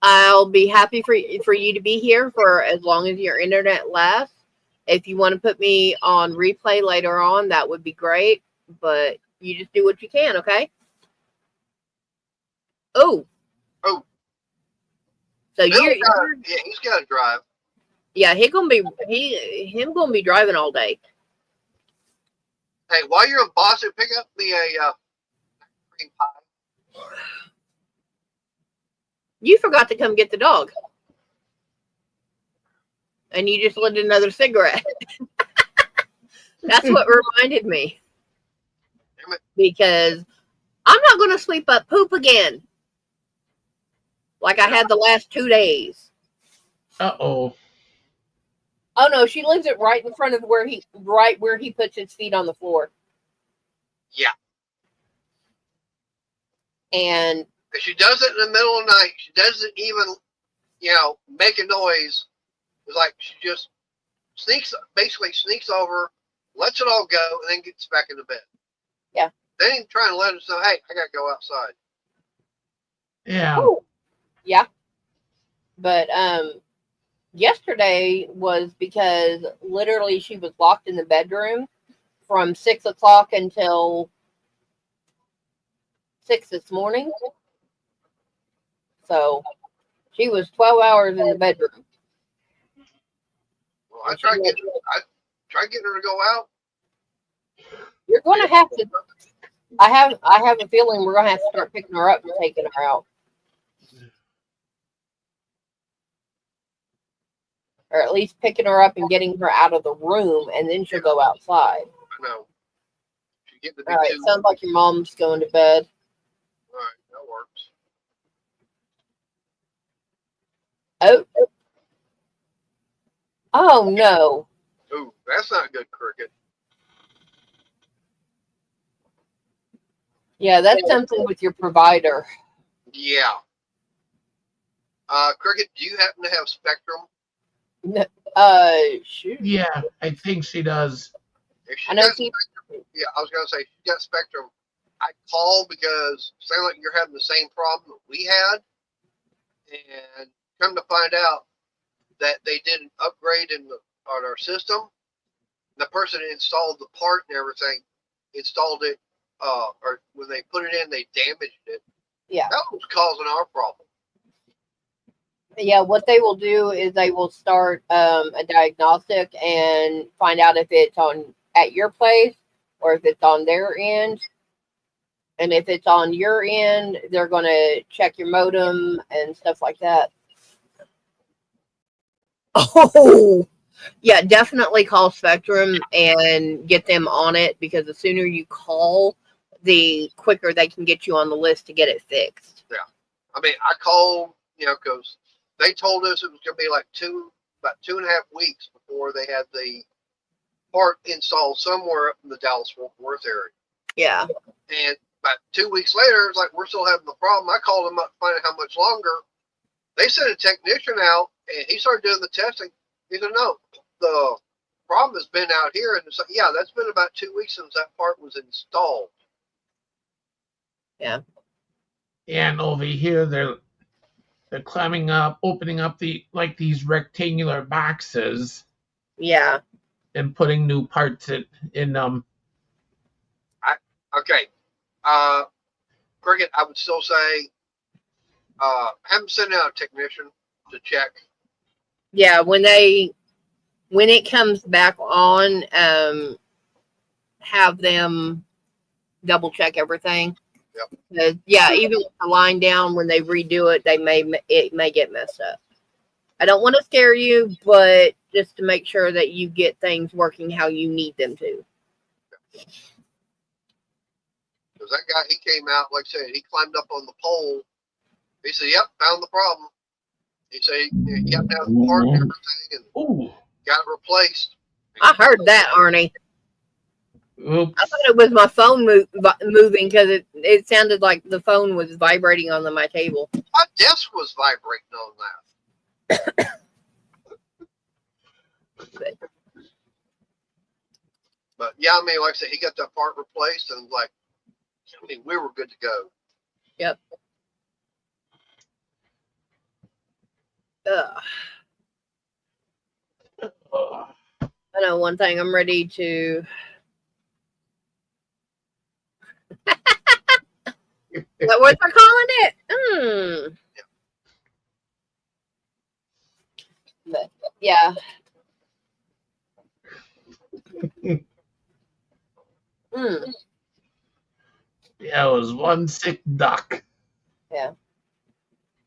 Speaker 1: I'll be happy for you to be here for as long as your internet lasts. If you want to put me on replay later on, that would be great. But you just do what you can, okay? Oh. So
Speaker 3: Yeah, he's got to drive.
Speaker 1: yeah, him gonna be driving all day.
Speaker 3: Hey, while you're in Boston, pick up me a cream pie.
Speaker 1: You forgot to come get the dog, and you just lit another cigarette. That's what reminded me,
Speaker 3: Damn it.
Speaker 1: because I'm not gonna sweep up poop again, like I had the last 2 days.
Speaker 2: Uh-oh.
Speaker 1: Oh no, she leaves it right in front of where he puts his feet on the floor.
Speaker 3: Yeah.
Speaker 1: And
Speaker 3: If she does it in the middle of the night, she doesn't even, make a noise. It's like she just basically sneaks over, lets it all go, and then gets back into bed.
Speaker 1: Yeah.
Speaker 3: They ain't trying to let us know, hey, I got to go outside.
Speaker 2: Yeah.
Speaker 1: oh, yeah. But yesterday was because literally she was locked in the bedroom from 6 o'clock until 6 this morning. So she was 12 hours in the bedroom.
Speaker 3: Well, I tried getting her to go out.
Speaker 1: You're going to have to. I have a feeling we're going to have to start picking her up and taking her out, or at least picking her up and getting her out of the room, and then she'll go outside.
Speaker 3: I know. She's getting to be
Speaker 1: All right,
Speaker 3: too.
Speaker 1: sounds like your mom's going to bed.
Speaker 3: All right, that works.
Speaker 1: Oh no.
Speaker 3: Ooh, that's not good, Cricket.
Speaker 1: Yeah, that's something with your provider.
Speaker 3: Yeah. Cricket, do you happen to have Spectrum?
Speaker 1: Shoot.
Speaker 2: Yeah, I think she does.
Speaker 3: If she
Speaker 1: I know
Speaker 3: got Spectrum, yeah, I was gonna say if she got Spectrum, I called because it sounded like you're having the same problem that we had, and come to find out that they did an upgrade on our system. The person that installed the part and everything installed it, or when they put it in, they damaged it.
Speaker 1: Yeah.
Speaker 3: That was causing our problem.
Speaker 1: Yeah, what they will do is they will start a diagnostic and find out if it's on at your place or if it's on their end. And if it's on your end, they're going to check your modem and stuff like that. Oh, yeah, definitely call Spectrum and get them on it, because the sooner you call, the quicker they can get you on the list to get it fixed.
Speaker 3: Yeah. I mean, I called, because they told us it was going to be like about 2.5 weeks before they had the part installed somewhere up in the Dallas-Fort Worth area.
Speaker 1: Yeah.
Speaker 3: And about 2 weeks later, it's like, we're still having the problem. I called them up to find out how much longer. They sent a technician out, and he started doing the testing. He said, no, the problem has been out here. And it's like, yeah, that's been about 2 weeks since that part was installed.
Speaker 1: Yeah.
Speaker 2: And over here, they're climbing up, opening up these rectangular boxes
Speaker 1: Yeah.
Speaker 2: and putting new parts in them.
Speaker 3: Okay. Cricket, I would still say, have them send out a technician to check.
Speaker 1: Yeah, when it comes back on, have them double check everything.
Speaker 3: Yep.
Speaker 1: Yeah, even with the line down, when they redo it, it may get messed up. I don't want to scare you, but just to make sure that you get things working how you need them to.
Speaker 3: Because that guy, he came out, like I said, he climbed up on the pole. He said, yep, found the problem. He said he got down the part and everything and got it replaced.
Speaker 1: I heard that, Arnie.
Speaker 2: Oops.
Speaker 1: I thought it was my phone moving, because it sounded like the phone was vibrating on my table.
Speaker 3: My desk was vibrating on that. But yeah, I mean, like I said, he got that part replaced, and like, I mean, we were good to go.
Speaker 1: Yep. I know one thing. I'm ready to. Is that what they're calling it? Yeah. Mm,
Speaker 2: Yeah, it was one sick duck.
Speaker 1: yeah.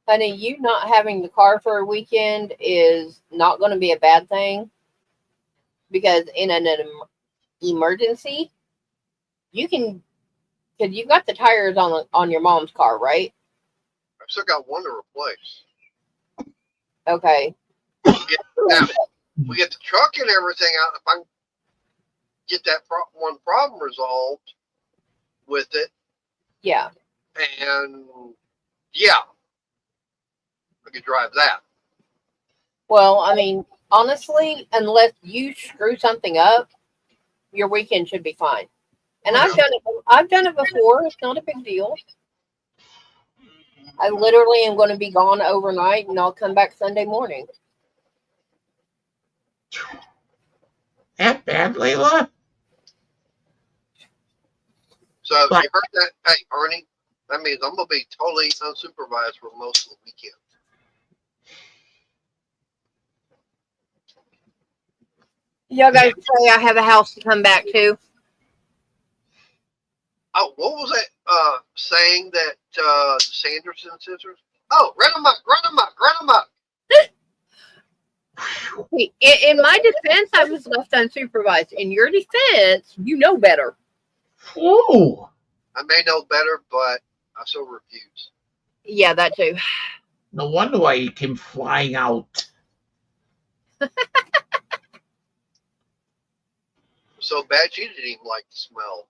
Speaker 1: Honey, you not having the car for a weekend is not going to be a bad thing because in an emergency, you can, because you've got the tires on your mom's car, right?
Speaker 3: I've still got one to replace.
Speaker 1: Okay.
Speaker 3: Now, we get the truck and everything out. If I can get that one problem resolved with it,
Speaker 1: Yeah.
Speaker 3: and yeah, I could drive that.
Speaker 1: Well, I mean, honestly, unless you screw something up, your weekend should be fine. And
Speaker 3: Oh,
Speaker 1: I've
Speaker 3: yeah.
Speaker 1: done it. I've done it before. It's not a big deal. I literally am going to be gone overnight, and I'll come back Sunday morning.
Speaker 2: That bad, Layla?
Speaker 3: So
Speaker 2: But
Speaker 3: you heard that? Hey, Ernie, that means I'm gonna be totally unsupervised for most of the weekend.
Speaker 1: Y'all guys say I have a house to come back to.
Speaker 3: Oh, what was that saying that the Sanderson sisters? Oh, run them up, run them up, run them up.
Speaker 1: In my defense, I was left unsupervised. In your defense, you know better.
Speaker 2: ooh,
Speaker 3: I may know better, but I still refuse.
Speaker 1: Yeah, that too.
Speaker 2: no wonder why he came flying out.
Speaker 3: So bad she didn't even like the smell.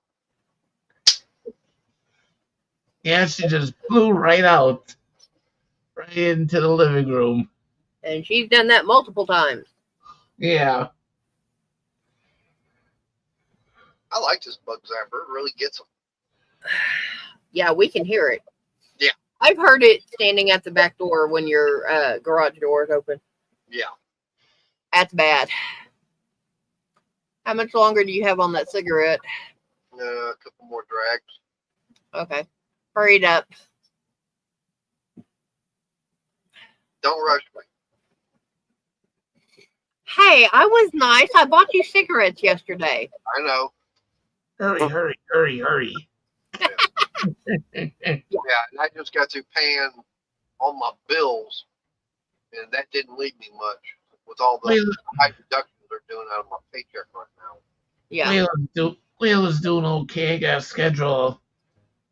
Speaker 2: Yeah, she just flew right out, right into the living room.
Speaker 1: And she's done that multiple times.
Speaker 2: Yeah.
Speaker 3: I like this bug zapper. It really gets them.
Speaker 1: Yeah, we can hear it.
Speaker 3: Yeah.
Speaker 1: I've heard it standing at the back door when your garage door is open.
Speaker 3: Yeah.
Speaker 1: That's bad. How much longer do you have on that cigarette?
Speaker 3: A couple more drags.
Speaker 1: Okay. Hurry it up.
Speaker 3: Don't rush me.
Speaker 1: Hey, I was nice. I bought you cigarettes yesterday.
Speaker 3: I know.
Speaker 2: Hurry, hurry, hurry, hurry.
Speaker 3: Yeah, and I just got to paying all my bills, and that didn't leave me much with all the high deductions they're doing out of my paycheck right now.
Speaker 1: Yeah.
Speaker 2: Layla's doing okay. Got to schedule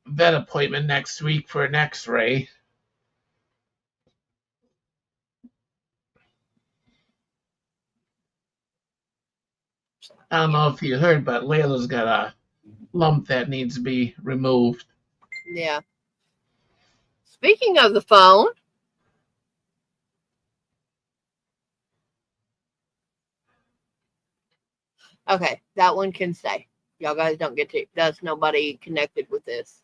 Speaker 2: a vet appointment next week for an x-ray. I don't know if you heard, but Layla's got a lump that needs to be removed.
Speaker 1: Yeah. Speaking of the phone, okay, that one can stay. Y'all guys don't get to. That's nobody connected with this.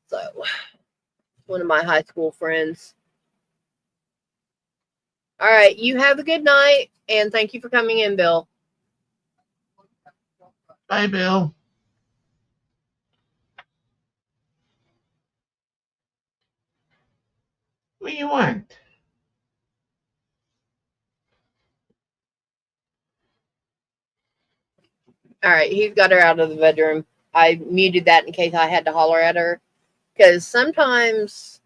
Speaker 1: So, one of my high school friends. All right, you have a good night, and thank you for coming in, Bill.
Speaker 2: Bye, Bill. What do you want?
Speaker 1: All right, he's got her out of the bedroom. I muted that in case I had to holler at her. Because sometimes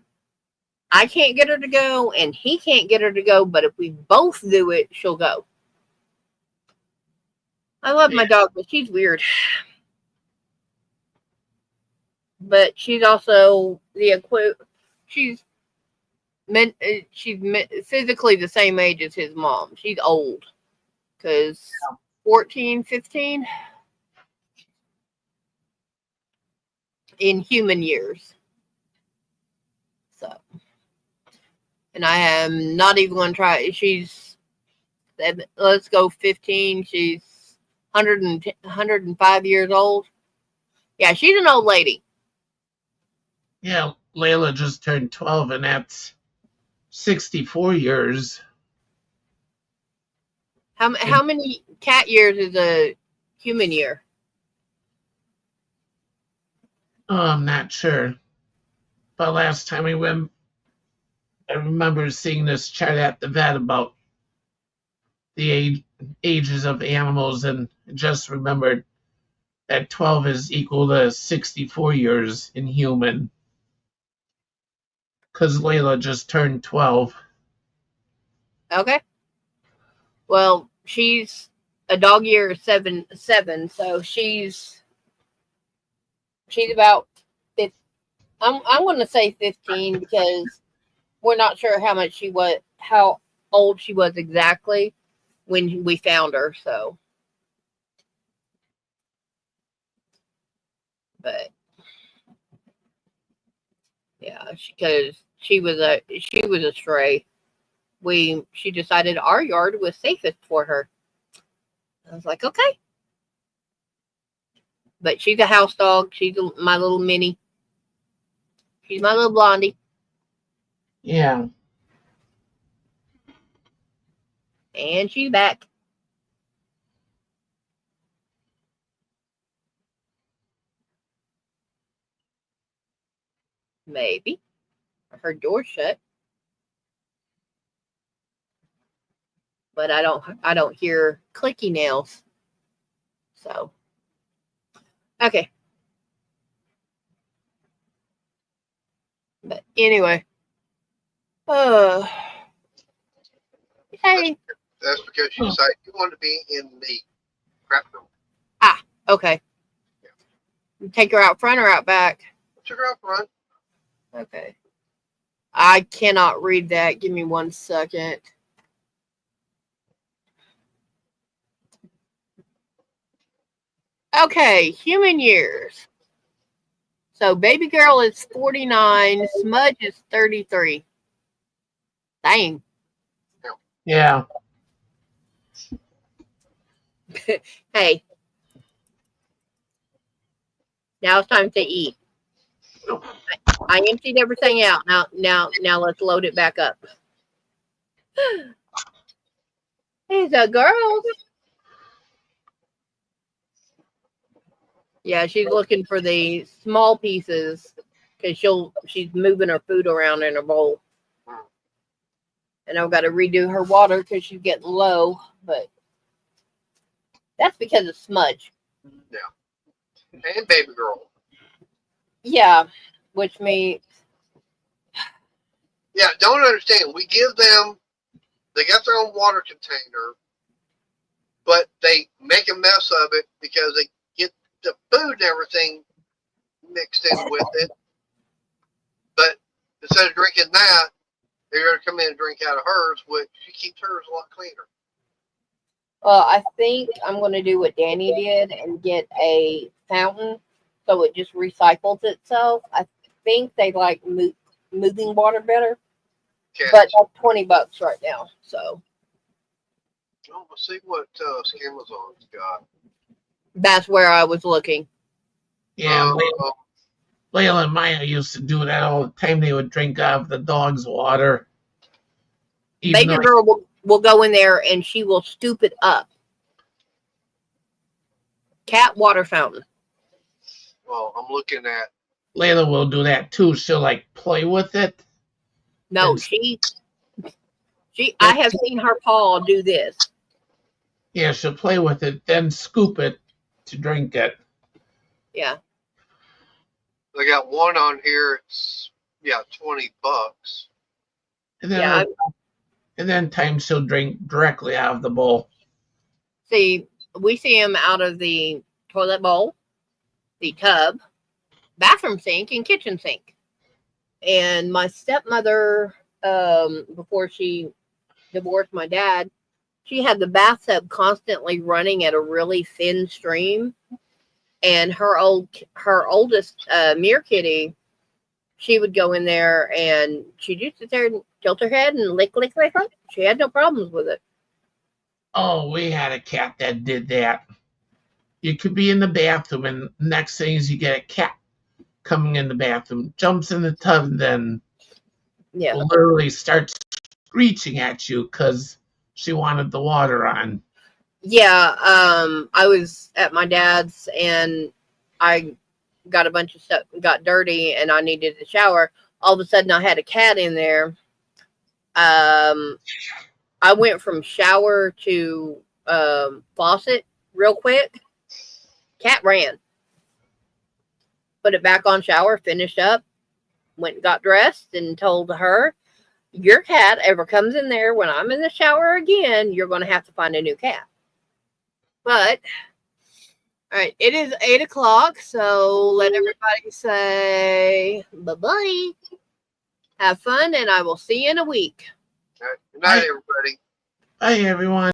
Speaker 1: I can't get her to go and he can't get her to go, but if we both do it, she'll go. I love my dog, but she's weird. But she's also she's physically the same age as his mom. She's old. Because 14, 15 in human years. So, and I am not even going to try. Let's go 15. She's 105 years old. Yeah, she's an old lady.
Speaker 2: Yeah, Layla just turned 12, and that's 64 years.
Speaker 1: How many cat years is a human year?
Speaker 2: Oh, I'm not sure. But last time we went I remember seeing this chart at the vet about the ages of animals, and just remembered that 12 is equal to 64 years in human. Because Layla just turned 12.
Speaker 1: Okay. Well, she's a dog year seven, so she's about. I'm going to say 15 because we're not sure how old she was exactly when we found her. So, but yeah, because she was a stray. She decided our yard was safest for her. I was like, okay. But she's a house dog. She's my little mini. She's my little blondie.
Speaker 2: Yeah.
Speaker 1: And she's back. Maybe. Her door's shut. But I don't hear clicky nails. So okay. But anyway. Hey.
Speaker 3: That's because she decided you wanted to be in the crap room.
Speaker 1: Okay. Take her out front or out back?
Speaker 3: Took her out front.
Speaker 1: Okay. I cannot read that. Give me 1 second. Okay, human years. So baby girl is 49, Smudge is 33. Dang.
Speaker 2: Yeah.
Speaker 1: Hey. Now it's time to eat. I emptied everything out. Now let's load it back up. These are girls. Yeah, she's looking for the small pieces because she's moving her food around in her bowl. And I've got to redo her water because she's getting low, but that's because of Smudge.
Speaker 3: Yeah. And baby girl.
Speaker 1: Yeah, which means...
Speaker 3: Yeah, don't understand. We give them, they got their own water container, but they make a mess of it because they get the food and everything mixed in with it. But instead of drinking that, they're going to come in and drink out of hers, which she keeps hers a lot cleaner.
Speaker 1: Well, I think I'm going to do what Danny did and get a fountain so it just recycles itself. I think they like moving water better.
Speaker 3: Cats.
Speaker 1: But that's $20 right now. So
Speaker 3: Oh, let's see what Amazon's got.
Speaker 1: that's where I was looking.
Speaker 2: Yeah. Layla and Maya used to do that all the time. They would drink out of the dog's water.
Speaker 1: Baby girl will go in there and she will scoop it up. Cat water fountain.
Speaker 3: Well, I'm looking at.
Speaker 2: Layla will do that too. She'll like play with it.
Speaker 1: No, I have seen her paw do this.
Speaker 2: Yeah, she'll play with it, then scoop it to drink it.
Speaker 1: Yeah.
Speaker 3: I got one on here. It's $20.
Speaker 2: And then times she'll drink directly out of the bowl.
Speaker 1: See, we see them out of the toilet bowl, the tub, bathroom sink, and kitchen sink. And my stepmother, before she divorced my dad, she had the bathtub constantly running at a really thin stream. And her oldest Mere Kitty, she would go in there and she'd just sit there and tilt her head and lick. She had no problems with it.
Speaker 2: Oh, we had a cat that did that. You could be in the bathroom, and next thing is you get a cat coming in the bathroom, jumps in the tub, and then literally starts screeching at you because she wanted the water on.
Speaker 1: Yeah, I was at my dad's and I got a bunch of stuff, got dirty, and I needed to shower. All of a sudden, I had a cat in there I went from shower to faucet real quick. Cat ran. Put it back on shower, finished up, went and got dressed, and told her, your cat ever comes in there when I'm in the shower again, you're going to have to find a new cat. But, all right, it is 8 o'clock, so let everybody say bye-bye. Have fun, and I will see you in a week.
Speaker 3: Good night, everybody.
Speaker 2: Bye, everyone.